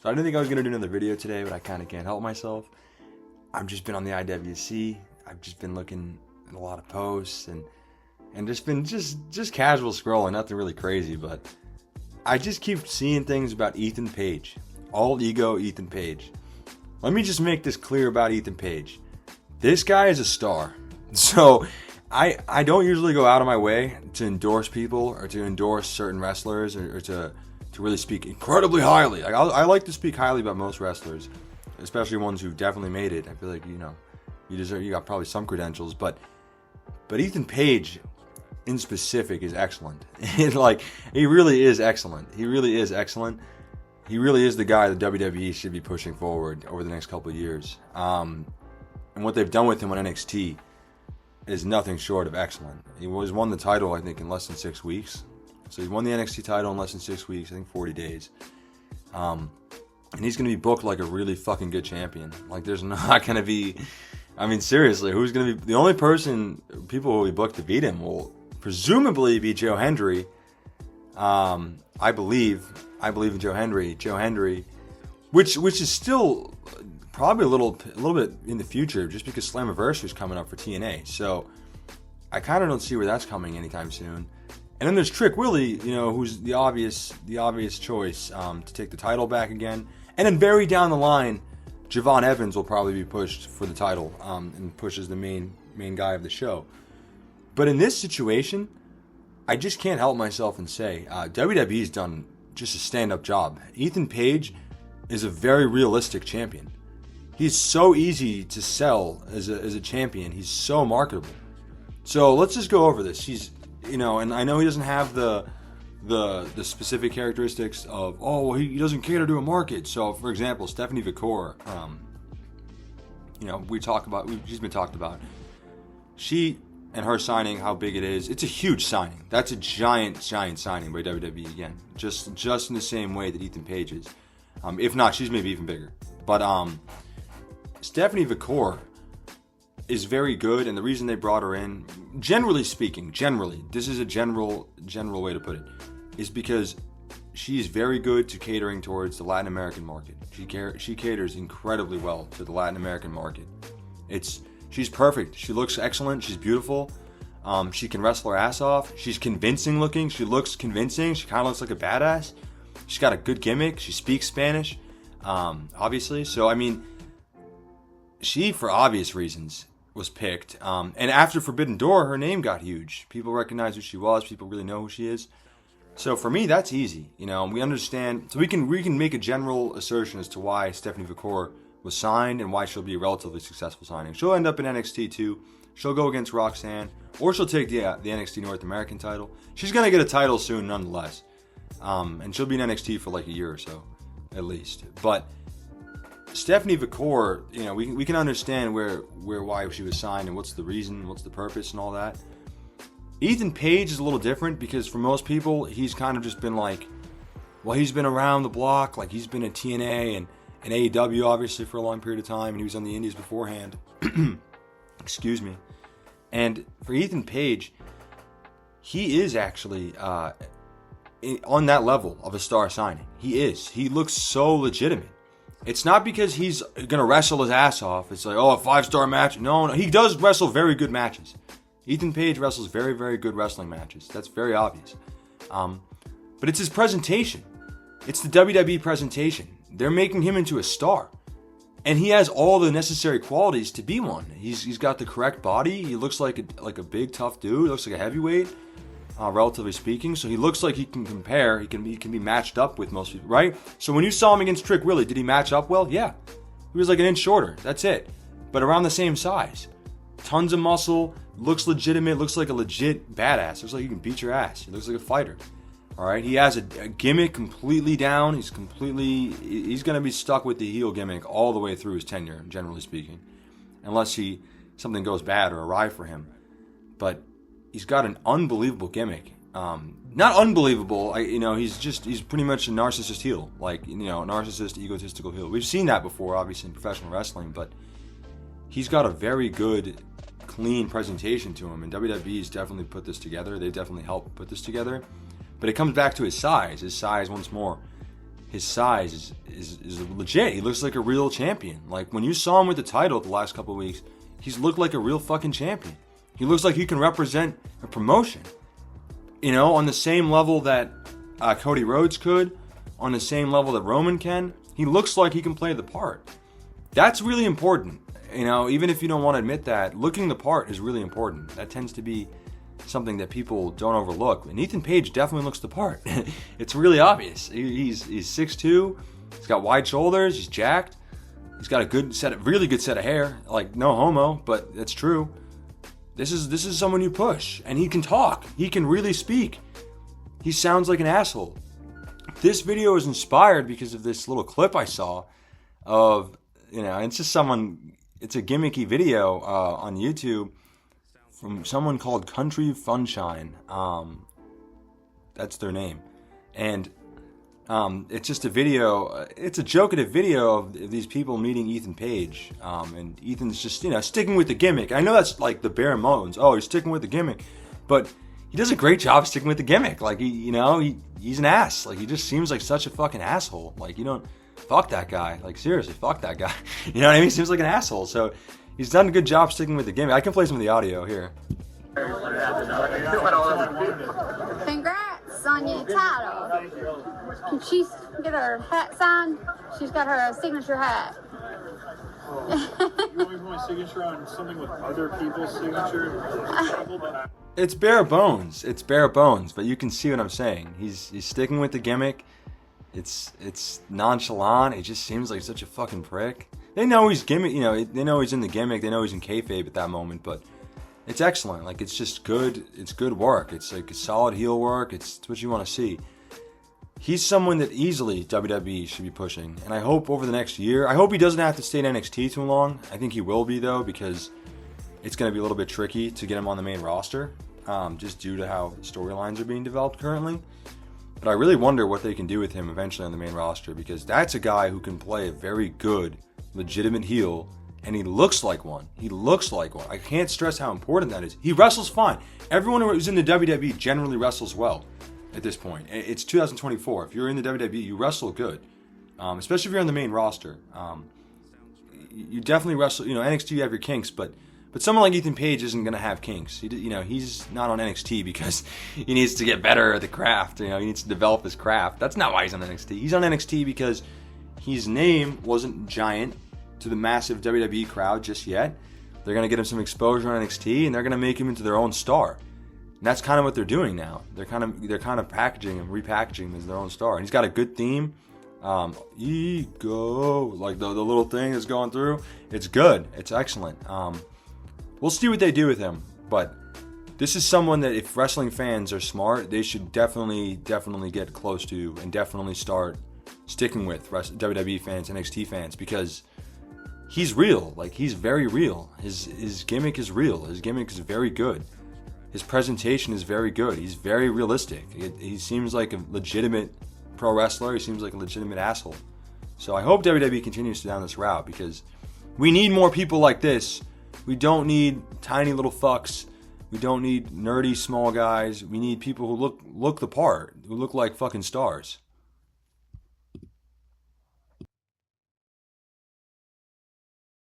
So I didn't think I was going to do another video today, but I kind of can't help myself. I've just been on the IWC. I've just been looking at a lot of posts and just been just casual scrolling, nothing really crazy, but I just keep seeing things about Ethan Page. All ego Ethan Page. Let me just make this clear about Ethan Page. This guy is a star. So I don't usually go out of my way to endorse people or to endorse certain wrestlers or to really speak incredibly highly. I like to speak highly about most wrestlers, especially ones who definitely made it. I feel like, you got probably some credentials, but Ethan Page in specific is excellent. He really is excellent. He really is excellent. He really is the guy that WWE should be pushing forward over the next couple of years. And what they've done with him on NXT is nothing short of excellent. He won the title, I think, in less than 6 weeks. So he won the NXT title in less than 6 weeks, I think 40 days. And he's going to be booked like a really fucking good champion. Like, there's not going to be... I mean, seriously, who's going to be... The only people who will be booked to beat him will presumably be Joe Hendry. I believe in Joe Hendry. Joe Hendry, which is still probably a little bit in the future, just because Slammiversary is coming up for TNA. So I kind of don't see where that's coming anytime soon. And then there's Trick Willie, who's the obvious choice to take the title back again. And then very down the line, Javon Evans will probably be pushed for the title and pushes the main guy of the show. But in this situation, I just can't help myself and say WWE's done just a stand-up job. Ethan Page is a very realistic champion. He's so easy to sell as a champion. He's so marketable. So let's just go over this. He's and I know he doesn't have the specific characteristics of, he doesn't cater to a market. So, for example, Stephanie Vicor, she's been talked about. She and her signing, how big it is, it's a huge signing. That's a giant signing by WWE again. Just in the same way that Ethan Page is. If not, she's maybe even bigger. But Stephanie Vicor is very good, and the reason they brought her in, generally speaking, this is a general way to put it, is because she's very good to catering towards the Latin American market. She caters incredibly well to the Latin American market. She's perfect. She looks excellent. She's beautiful. She can wrestle her ass off. She's convincing looking. She looks convincing. She kind of looks like a badass. She's got a good gimmick. She speaks Spanish, obviously. So, I mean, she, for obvious reasons, was picked. And after Forbidden Door, her name got huge. People recognize who she was. People really know who she is. So for me, that's easy. We understand. So we can make a general assertion as to why Stephanie Vicor was signed and why she'll be a relatively successful signing. She'll end up in NXT too. She'll go against Roxanne, or she'll take the NXT North American title. She's gonna get a title soon, nonetheless. And she'll be in NXT for like a year or so, at least. But Stephanie Vicor, we can understand why she was signed and what's the reason, what's the purpose, and all that. Ethan Page is a little different because for most people, he's kind of just been like, he's been around the block, like he's been at TNA and AEW obviously for a long period of time, and he was on the Indies beforehand. Excuse me. And for Ethan Page, he is actually on that level of a star signing. He is. He looks so legitimate. It's not because he's going to wrestle his ass off. It's like, a 5-star match. No, he does wrestle very good matches. Ethan Page wrestles very, very good wrestling matches. That's very obvious. But it's his presentation. It's the WWE presentation. They're making him into a star. And he has all the necessary qualities to be one. He's got the correct body. He looks like a big, tough dude. He looks like a heavyweight, relatively speaking. So he looks like he can compare. He can be matched up with most people, right? So when you saw him against Trick Willie, did he match up well? Yeah. He was like an inch shorter. That's it. But around the same size. Tons of muscle. Looks legitimate. Looks like a legit badass. Looks like he can beat your ass. He looks like a fighter. All right, he has a gimmick completely down. He's going to be stuck with the heel gimmick all the way through his tenure, generally speaking, unless something goes bad or awry for him. But he's got an unbelievable gimmick. Not unbelievable. He's pretty much a narcissist heel, narcissist, egotistical heel. We've seen that before, obviously, in professional wrestling, but he's got a very good, clean presentation to him, and WWE's definitely put this together. They definitely helped put this together. But it comes back to his size. His size, once more, his size is legit. He looks like a real champion. Like when you saw him with the title the last couple of weeks, he's looked like a real fucking champion. He looks like he can represent a promotion. You know, on the same level that Cody Rhodes could, on the same level that Roman can. He looks like he can play the part. That's really important. You know, even if you don't want to admit that, looking the part is really important. That tends to be something that people don't overlook. And Ethan Page definitely looks the part. It's really obvious. He's 6'2", he's got wide shoulders, he's jacked, he's got a really good set of hair. Like, no homo, but that's true. This is someone you push, and he can talk. He can really speak. He sounds like an asshole. This video is inspired because of this little clip I saw of, you know, it's a gimmicky video on YouTube from someone called Country Funshine. That's their name. And it's just a video, it's a joke-ative video of these people meeting Ethan Page. And Ethan's just, you know, sticking with the gimmick. I know that's like the bare bones. Oh, he's sticking with the gimmick. But he does a great job sticking with the gimmick. Like, he's an ass. Like, he just seems like such a fucking asshole. Like, fuck that guy. Like, seriously, fuck that guy. You know what I mean? He seems like an asshole. So he's done a good job sticking with the gimmick. I can play some of the audio here. Congrats on your title. Can she get her hat signed? She's got her signature hat. You always want a signature on something with other people's signature? It's bare bones. It's bare bones, but you can see what I'm saying. He's sticking with the gimmick. It's nonchalant. It just seems like such a fucking prick. They know he's gimmick, you know, they know he's in the gimmick. They know he's in kayfabe at that moment, but it's excellent. Like, it's just good. It's good work. It's like a solid heel work. It's what you want to see. He's someone that easily WWE should be pushing, and I hope over the next year, I hope he doesn't have to stay in NXT too long. I think he will be, though, because it's going to be a little bit tricky to get him on the main roster, just due to how storylines are being developed currently. But I really wonder what they can do with him eventually on the main roster, because that's a guy who can play a very good, legitimate heel, and he looks like one. He looks like one. I can't stress how important that is. He wrestles fine. Everyone who's in the WWE generally wrestles well at this point. It's 2024. If you're in the WWE, you wrestle good, especially if you're on the main roster. You definitely wrestle. You know, NXT, you have your kinks, but someone like Ethan Page isn't going to have kinks. He's not on NXT because he needs to get better at the craft. You know, he needs to develop his craft. That's not why he's on NXT. He's on NXT because his name wasn't giant to the massive WWE crowd just yet. They're going to get him some exposure on NXT, and they're going to make him into their own star. And that's kind of what they're doing now. They're kind of packaging him, repackaging him as their own star. And he's got a good theme. Ego, like the little thing that's going through. It's good. It's excellent. We'll see what they do with him. But this is someone that if wrestling fans are smart, they should definitely get close to and definitely start sticking with WWE fans, NXT fans, because he's real. Like, he's very real. His gimmick is real. His gimmick is very good. His presentation is very good. He's very realistic. He seems like a legitimate pro wrestler. He seems like a legitimate asshole. So I hope WWE continues down this route, because we need more people like this. We don't need tiny little fucks. We don't need nerdy small guys. We need people who look the part, who look like fucking stars.